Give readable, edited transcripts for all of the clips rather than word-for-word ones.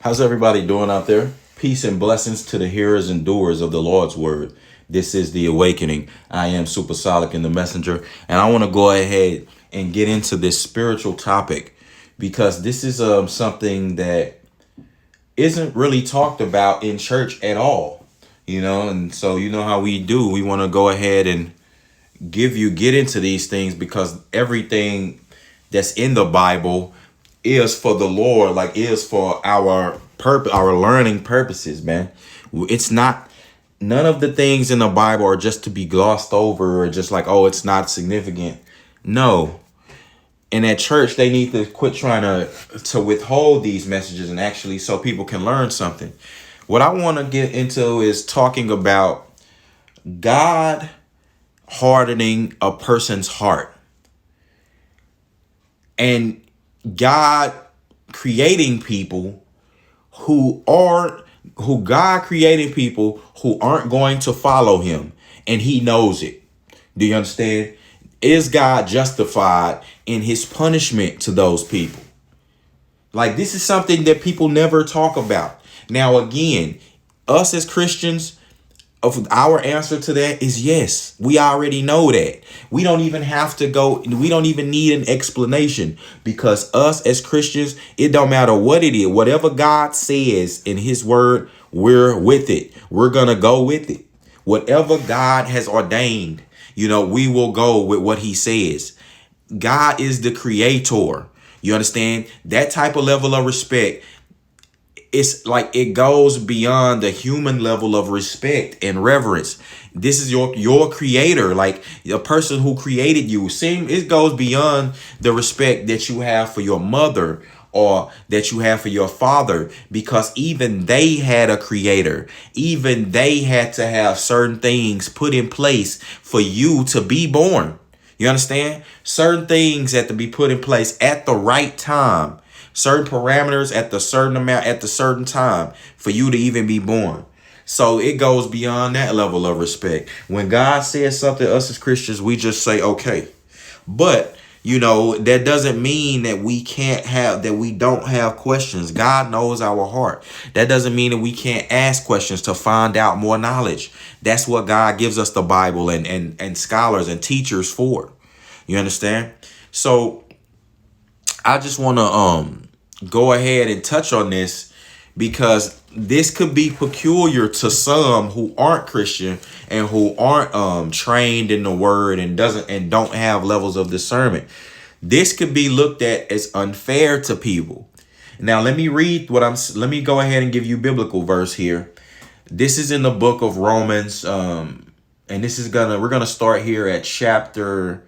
How's everybody doing out there? Peace and blessings to the hearers and doers of the Lord's word. This is the awakening. I am Supersonic in the messenger, and I want to go ahead and get into this spiritual topic because this is something that isn't really talked about in church at all. And so you know how we do. We want to go ahead and get into these things because everything that's in the Bible is for the Lord, like is for our purpose, our learning purposes, man. It's not, none of the things in the Bible are just to be glossed over or just like, oh, it's not significant. No. And at church, they need to quit trying to withhold these messages and actually so people can learn something. What I want to get into is talking about God hardening a person's heart and God creating people who God created people who aren't going to follow him, and he knows it. Do you understand? Is God justified in his punishment to those people? Like, this is something that people never talk about. Now, again, us as Christians, of our answer to that is yes. We already know that. We don't even have to go. We don't even need an explanation because us as Christians, it don't matter what it is. Whatever God says in his word, we're with it. We're going to go with it. Whatever God has ordained, we will go with what he says. God is the creator. You understand? That type of level of respect, it's like it goes beyond the human level of respect and reverence. This is your creator, like the person who created you. It goes beyond the respect that you have for your mother or that you have for your father, because even they had a creator. Even they had to have certain things put in place for you to be born. You understand? Certain things had to be put in place at the right time. Certain parameters at the certain amount at the certain time for you to even be born. So it goes beyond that level of respect. When God says something, us as Christians, we just say, okay. But, that doesn't mean that we don't have questions. God knows our heart. That doesn't mean that we can't ask questions to find out more knowledge. That's what God gives us the Bible and scholars and teachers for. You understand? So I just want to go ahead and touch on this because this could be peculiar to some who aren't Christian and who aren't trained in the word and don't have levels of discernment. This could be looked at as unfair to people. Now let me go ahead and give you biblical verse here. This is in the book of Romans, and we're gonna start here at chapter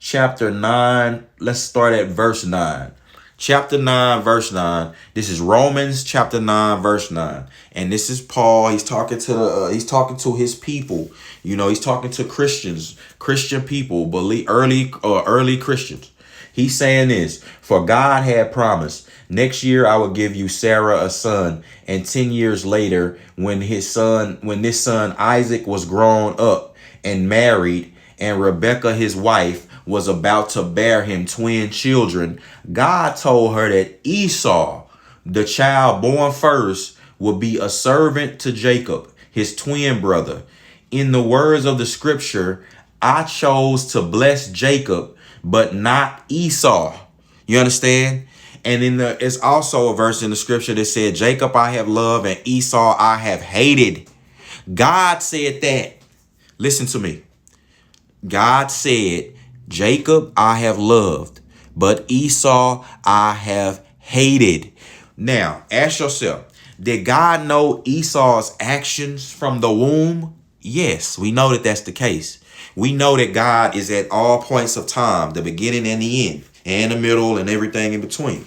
9. Let's start at verse 9. Chapter 9, verse 9. This is Romans chapter 9, verse 9. And this is Paul. He's talking to his people. He's talking to Christian people, early Christians. He's saying this: for God had promised, next year I will give you Sarah a son. And 10 years later, when this son Isaac was grown up and married, and Rebekah, his wife, was about to bear him twin children, God told her that Esau, the child born first, would be a servant to Jacob, his twin brother. In the words of the scripture, I chose to bless Jacob, but not Esau. You understand? And it's also a verse in the scripture that said, Jacob I have loved and Esau I have hated. God said that. Listen to me. God said, Jacob I have loved, but Esau I have hated. Now, ask yourself, did God know Esau's actions from the womb? Yes, we know that that's the case. We know that God is at all points of time, the beginning and the end, and the middle and everything in between.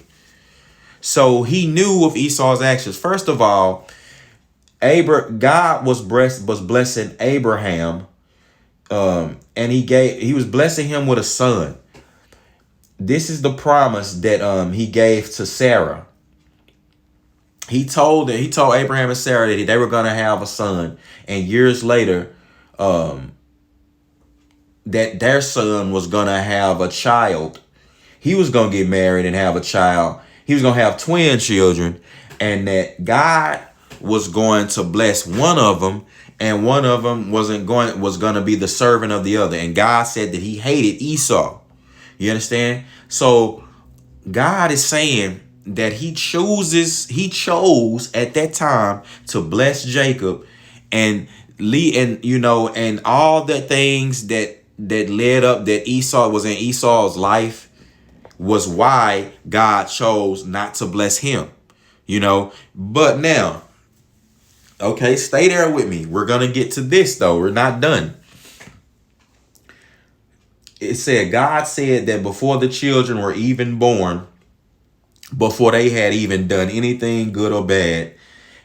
So he knew of Esau's actions. First of all, God was blessing Abraham, and he was blessing him with a son. This is the promise that he gave to Sarah. He told Abraham and Sarah that they were going to have a son, and years later, that their son was going to have a child. He was going to get married and have a child. He was going to have twin children. and that God was going to bless one of them, and one of them was going to be the servant of the other. And God said that he hated Esau. You understand? So God is saying that he chose at that time to bless Jacob and and all the things that led up, that Esau was in Esau's life, was why God chose not to bless him. But now, okay, stay there with me. We're going to get to this though. We're not done. It said, God said that before the children were even born, before they had even done anything good or bad,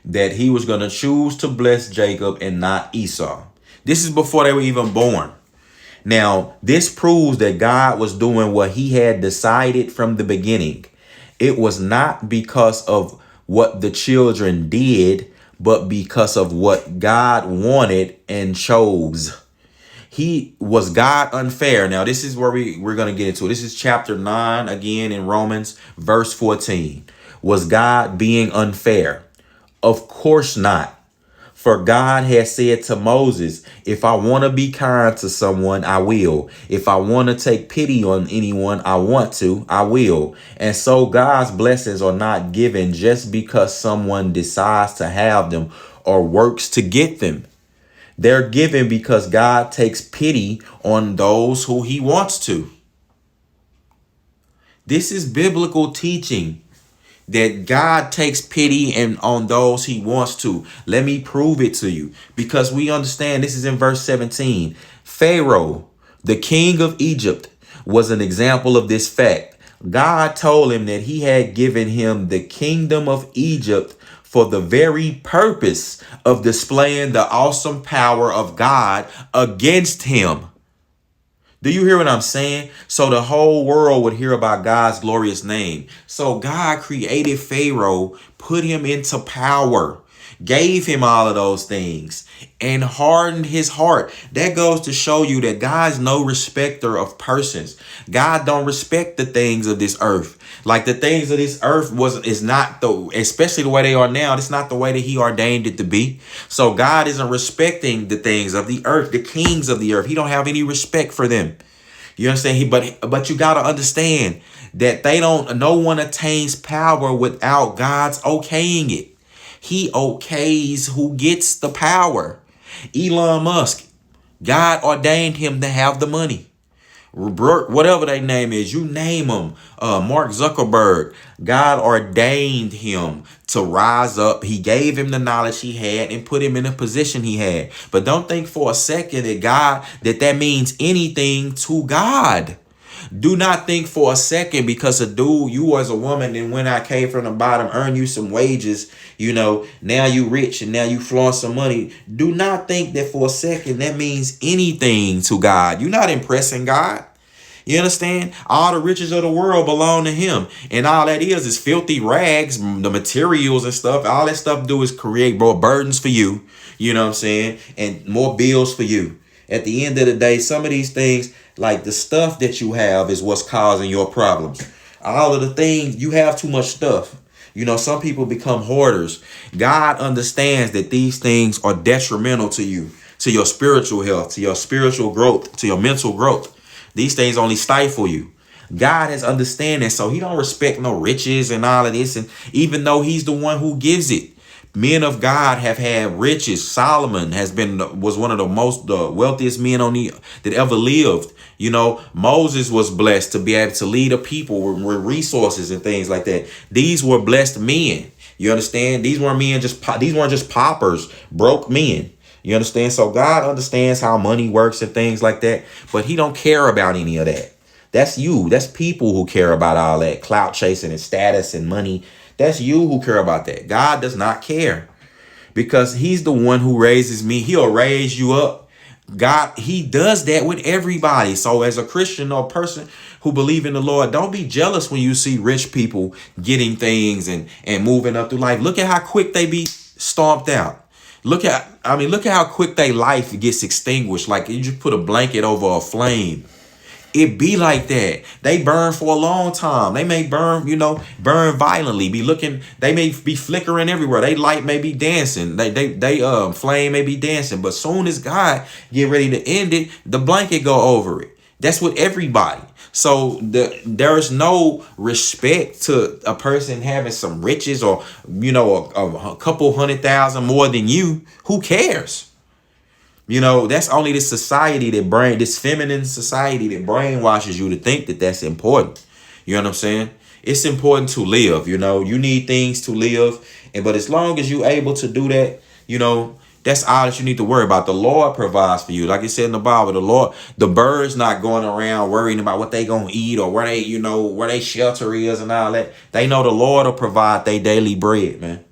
that he was going to choose to bless Jacob and not Esau. This is before they were even born. Now, this proves that God was doing what he had decided from the beginning. It was not because of what the children did, but because of what God wanted and chose. Was God unfair? Now, this is where we're going to get into it. This is chapter 9, again in Romans, verse 14. Was God being unfair? Of course not. For God has said to Moses, if I want to be kind to someone, I will. If I want to take pity on anyone, I will. And so God's blessings are not given just because someone decides to have them or works to get them. They're given because God takes pity on those who he wants to. This is biblical teaching, that God takes pity on those he wants to. Let me prove it to you, because we understand this is in verse 17. Pharaoh, the king of Egypt, was an example of this fact. God told him that he had given him the kingdom of Egypt for the very purpose of displaying the awesome power of God against him. Do you hear what I'm saying? So the whole world would hear about God's glorious name. So God created Pharaoh, put him into power, gave him all of those things, and hardened his heart. That goes to show you that God's no respecter of persons. God don't respect the things of this earth. Like the things of this earth is not especially the way they are now. It's not the way that he ordained it to be. So God isn't respecting the things of the earth, the kings of the earth. He don't have any respect for them. You understand? But you got to understand that no one attains power without God's okaying it. He okays who gets the power. Elon Musk, God ordained him to have the money. Whatever their name is, you name them. Mark Zuckerberg, God ordained him to rise up. He gave him the knowledge he had and put him in the position he had. But don't think for a second that means anything to God. Do not think for a second because you as a woman, and when I came from the bottom, earn you some wages, now you rich and now you flaunt some money. Do not think that for a second that means anything to God. You're not impressing God. You understand? All the riches of the world belong to him. And all that is filthy rags, the materials and stuff. All that stuff do is create more burdens for you. You know what I'm saying? And more bills for you. At the end of the day, some of these things, like the stuff that you have, is what's causing your problems. All of the things, you have too much stuff. Some people become hoarders. God understands that these things are detrimental to you, to your spiritual health, to your spiritual growth, to your mental growth. These things only stifle you. God has understanding, so he don't respect no riches and all of this. And even though he's the one who gives it, men of God have had riches. Solomon was one of the wealthiest men that ever lived. Moses was blessed to be able to lead a people with resources and things like that. These were blessed men. You understand? These weren't just paupers, broke men. You understand? So God understands how money works and things like that, but he don't care about any of that. That's you. That's people who care about all that clout chasing and status and money. That's you who care about that. God does not care, because he's the one who raises me. He'll raise you up. God, he does that with everybody. So as a Christian or person who believe in the Lord, don't be jealous when you see rich people getting things and moving up through life. Look at how quick they be stomped out. Look at how quick their life gets extinguished. Like you just put a blanket over a flame. It be like that. They burn for a long time. They may burn, burn violently. They may be flickering everywhere. They light may be dancing. They flame may be dancing. But soon as God get ready to end it, the blanket go over it. That's with everybody. So there's no respect to a person having some riches or a couple 100,000 more than you. Who cares? That's only this feminine society that brainwashes you to think that that's important. You know what I'm saying? It's important to live, you need things to live. But as long as you're able to do that, that's all that you need to worry about. The Lord provides for you. Like it said in the Bible, the birds not going around worrying about what they gonna eat or where they shelter is and all that. They know the Lord will provide their daily bread, man.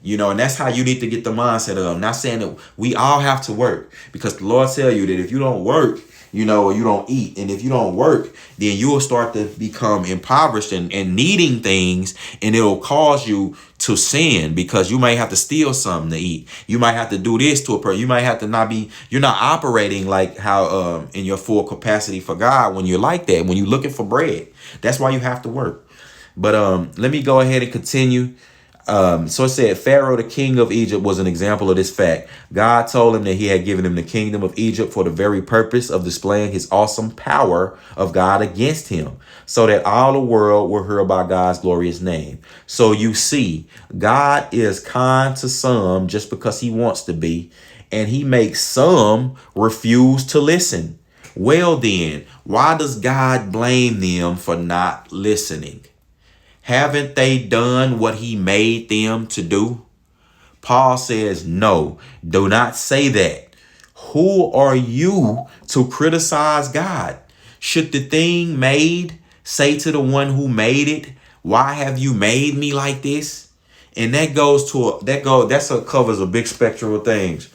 And that's how you need to get the mindset of. I'm not saying that we all have to work, because the Lord tell you that if you don't work, or you don't eat, and if you don't work, then you will start to become impoverished and needing things, and it'll cause you to sin, because you might have to steal something to eat. You might have to do this to a person. You might have to you're not operating like how in your full capacity for God when you're like that, when you're looking for bread. That's why you have to work. But let me go ahead and continue. So it said, Pharaoh, the king of Egypt, was an example of this fact. God told him that he had given him the kingdom of Egypt for the very purpose of displaying his awesome power of God against him, so that all the world will hear about God's glorious name. So you see, God is kind to some just because he wants to be, and he makes some refuse to listen. Well then, why does God blame them for not listening? Haven't they done what he made them to do? Paul says, no, do not say that. Who are you to criticize God? Should the thing made say to the one who made it, why have you made me like this? And that covers a big spectrum of things.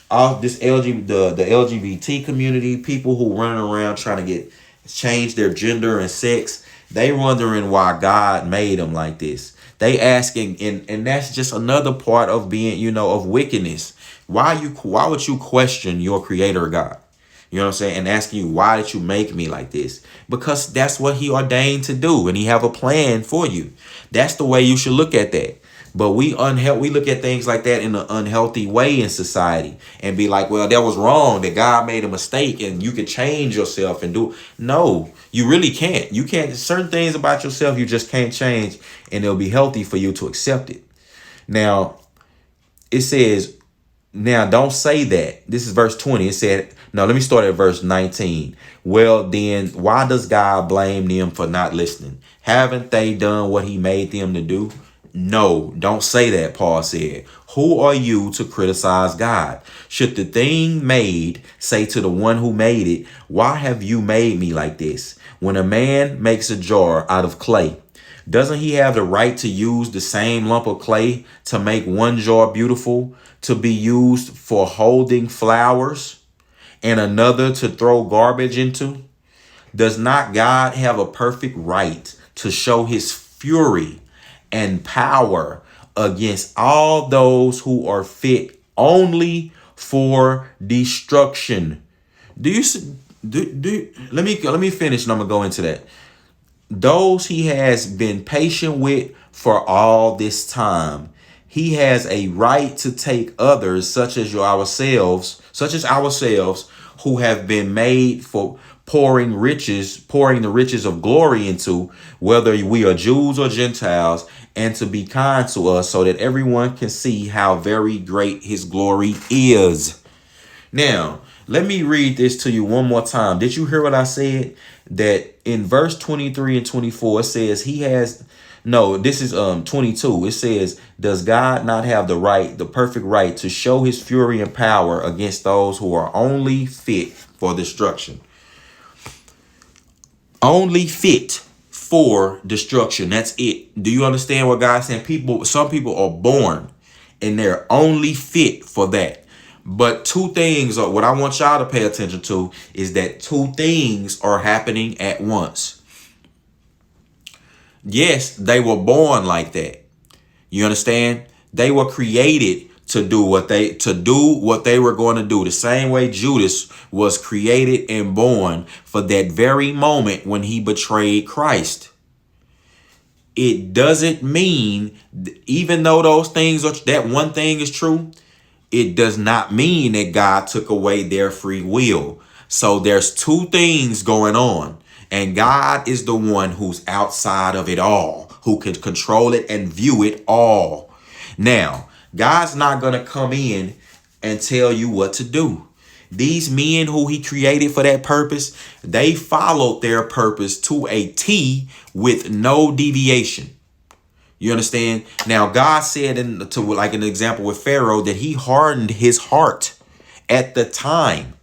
All this the LGBT community, people who run around trying to change their gender and sex. They wondering why God made them like this. They asking, and that's just another part of being, of wickedness. Why would you question your creator God? You know what I'm saying? And asking you, why did you make me like this? Because that's what he ordained to do, and he have a plan for you. That's the way you should look at that. But we look at things like that in an unhealthy way in society and be like, well, that was wrong, that God made a mistake and you can change yourself and do. No, you really can't. You can't. Certain things about yourself you just can't change, and it'll be healthy for you to accept it. Now, it says, now don't say that. This is verse 20. It said, no, let me start at verse 19. Well, then, why does God blame them for not listening? Haven't they done what he made them to do? No, don't say that, Paul said. Who are you to criticize God? Should the thing made say to the one who made it, why have you made me like this? When a man makes a jar out of clay, doesn't he have the right to use the same lump of clay to make one jar beautiful, to be used for holding flowers, and another to throw garbage into? Does not God have a perfect right to show his fury and power against all those who are fit only for destruction? Let me finish and I'm gonna go into that. Those he has been patient with for all this time, he has a right to take others such as ourselves, who have been made for pouring the riches of glory into, whether we are Jews or Gentiles, and to be kind to us so that everyone can see how very great his glory is. Now, let me read this to you one more time. Did you hear what I said? That in verse 23 and 24, it says this is 22. It says, does God not have the perfect right to show his fury and power against those who are only fit for destruction? Only fit for destruction. That's it. Do you understand what God's saying? Some people are born and they're only fit for that. But two things are what I want y'all to pay attention to, is that two things are happening at once. Yes, they were born like that. You understand? They were created to do what they were going to do. The same way Judas was created and born for that very moment when he betrayed Christ. It doesn't mean, even though those things are, that one thing is true, it does not mean that God took away their free will. So there's two things going on, and God is the one who's outside of it all, who can control it and view it all. Now, God's not going to come in and tell you what to do. These men who he created for that purpose, they followed their purpose to a T with no deviation. You understand? Now, God said, like an example with Pharaoh, that he hardened his heart at the time.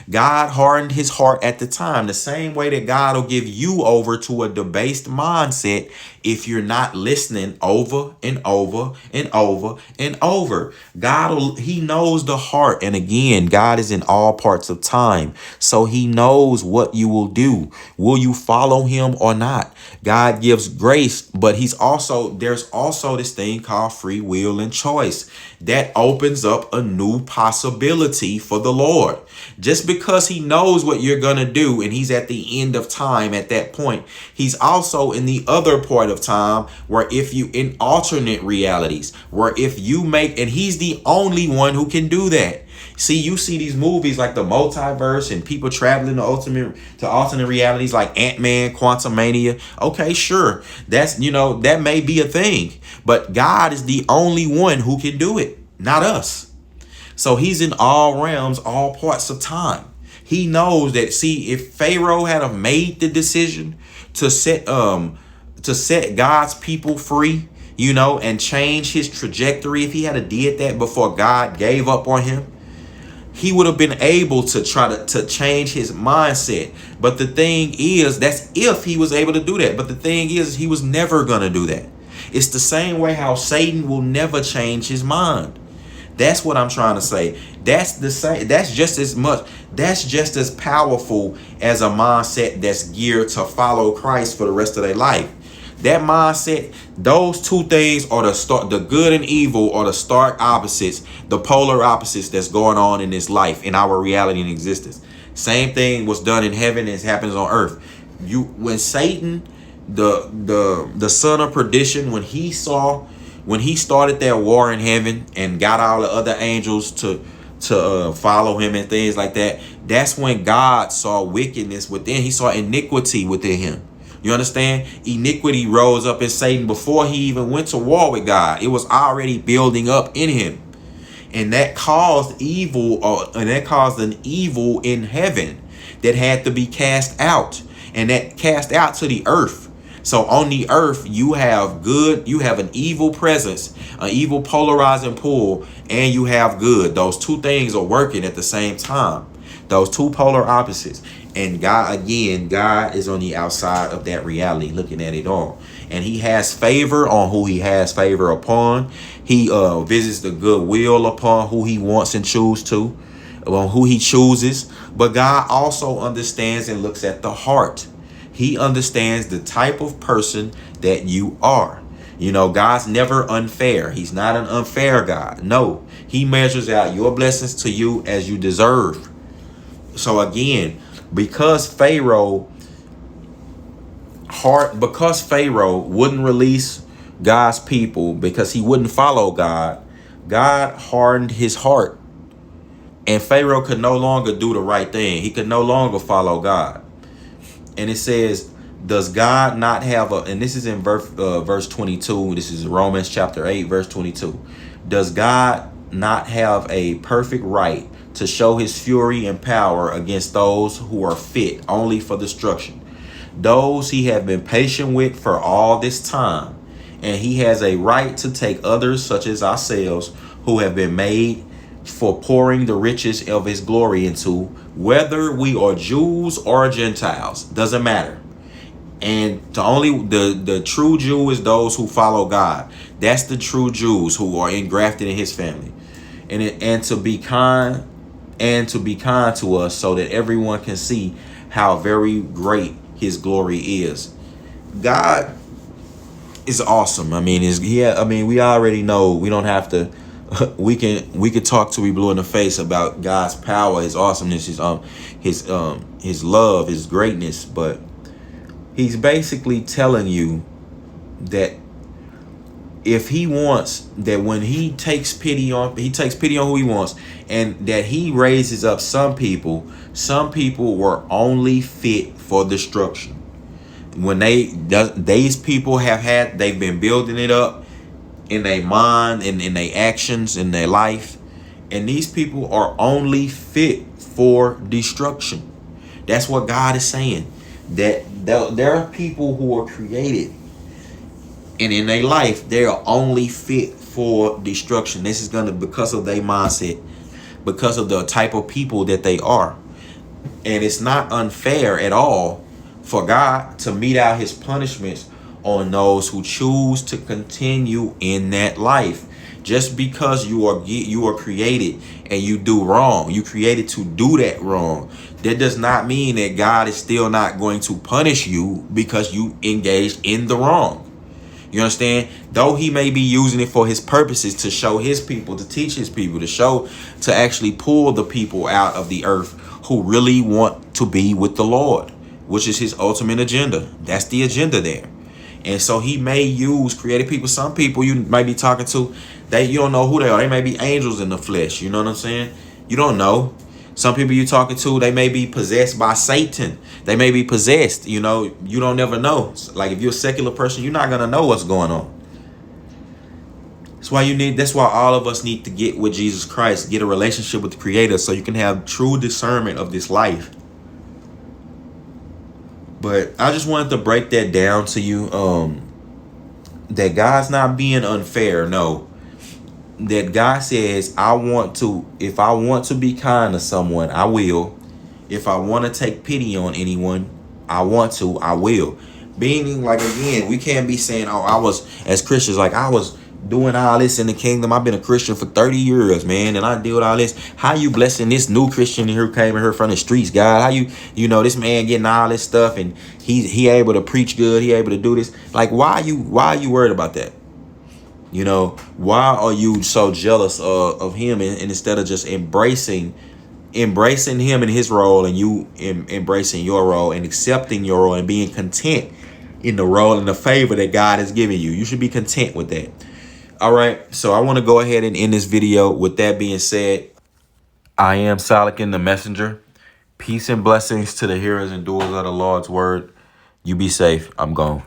God hardened his heart at the time, the same way that God will give you over to a debased mindset if you're not listening over and over and over and over. He knows the heart. And again, God is in all parts of time. So he knows what you will do. Will you follow him or not? God gives grace, but there's also this thing called free will and choice that opens up a new possibility for the Lord. Just because he knows what you're going to do and he's at the end of time at that point, he's also in the other point of time where if you in alternate realities, where if you make, and he's the only one who can do that. See, you see these movies like the multiverse and people traveling to alternate realities like Ant-Man, Quantumania. Okay, sure. That may be a thing, but God is the only one who can do it, not us. So he's in all realms, all parts of time. He knows that. See, if Pharaoh had have made the decision to set God's people free, and change his trajectory, if he had did that before God gave up on him, he would have been able to try to change his mindset. But the thing is, that's if he was able to do that. But the thing is, he was never going to do that. It's the same way how Satan will never change his mind. That's what I'm trying to say. That's the same. That's just as powerful as a mindset that's geared to follow Christ for the rest of their life. That mindset, those two things are the good and evil are the stark opposites, the polar opposites that's going on in this life, in our reality and existence. Same thing was done in heaven as happens on earth. When Satan, the son of perdition, when he started that war in heaven and got all the other angels to follow him and things like that, that's when God saw wickedness within. He saw iniquity within him. You understand? Iniquity rose up in Satan before he even went to war with God. It was already building up in him. And that caused evil, and that caused an evil in heaven that had to be cast out. And that cast out to the earth. So on the earth, you have an evil presence, an evil polarizing pull, and you have good. Those two things are working at the same time. Those two polar opposites. And God is on the outside of that reality, looking at it all. And he has favor on who he has favor upon. He visits the goodwill upon who he wants and on who he chooses. But God also understands and looks at the heart. He understands the type of person that you are. God's never unfair. He's not an unfair God. No, he measures out your blessings to you as you deserve. So again, because Pharaoh wouldn't release God's people because he wouldn't follow God, God hardened his heart. And Pharaoh could no longer do the right thing. He could no longer follow God. And it says, does God not have and this is in verse 22. This is Romans chapter 8, verse 22. Does God not have a perfect right to show his fury and power against those who are fit only for destruction, those he have been patient with for all this time? And he has a right to take others such as ourselves who have been made for pouring the riches of his glory into, whether we are Jews or Gentiles, doesn't matter. And the true Jew is those who follow God. That's the true Jews who are engrafted in his family. And to be kind to us so that everyone can see how very great his glory is. God is awesome. We already know. We don't have to we could talk till we blue in the face about God's power, his awesomeness, his love, his greatness, but he's basically telling you that if he wants, that when he takes pity on who he wants, and that he raises up some people were only fit for destruction. When these people they've been building it up in their mind and in their actions, in their life, and these people are only fit for destruction. That's what God is saying, that there are people who are created, and in their life they are only fit for destruction. This is gonna, because of their mindset, because of the type of people that they are. And it's not unfair at all for God to mete out his punishments on those who choose to continue in that life. Just because you are created and you do wrong, you created to do that wrong, that does not mean that God is still not going to punish you because you engaged in the wrong. You understand? Though he may be using it for his purposes, to show his people, to teach his people, to actually pull the people out of the earth who really want to be with the Lord, which is his ultimate agenda. That's the agenda there. And so he may use creative people. Some people you might be talking to, you don't know who they are. They may be angels in the flesh. You know what I'm saying? You don't know. Some people you're talking to, they may be possessed by Satan. They may be possessed. You know, you don't never know. Like if you're a secular person, you're not going to know what's going on. That's why all of us need to get with Jesus Christ, get a relationship with the Creator, so you can have true discernment of this life. But I just wanted to break that down to you, that God's not being unfair. No. That God says, if I want to be kind to someone, I will. If I want to take pity on anyone, I will. Meaning, like, again, we can't be saying, oh, I was, as Christians, like, I was doing all this in the kingdom. I've been a Christian for 30 years, man, and I deal with all this. How you blessing this new Christian who came in here from the streets, God? How you know, this man getting all this stuff, and he able to preach good, he able to do this. Like, why are you worried about that? You know, why are you so jealous of him, and instead of just embracing him and his role, and you embracing your role and accepting your role and being content in the role and the favor that God has given you? You should be content with that. All right. So I want to go ahead and end this video. With that being said, I am Salakin the messenger. Peace and blessings to the hearers and doers of the Lord's word. You be safe. I'm gone.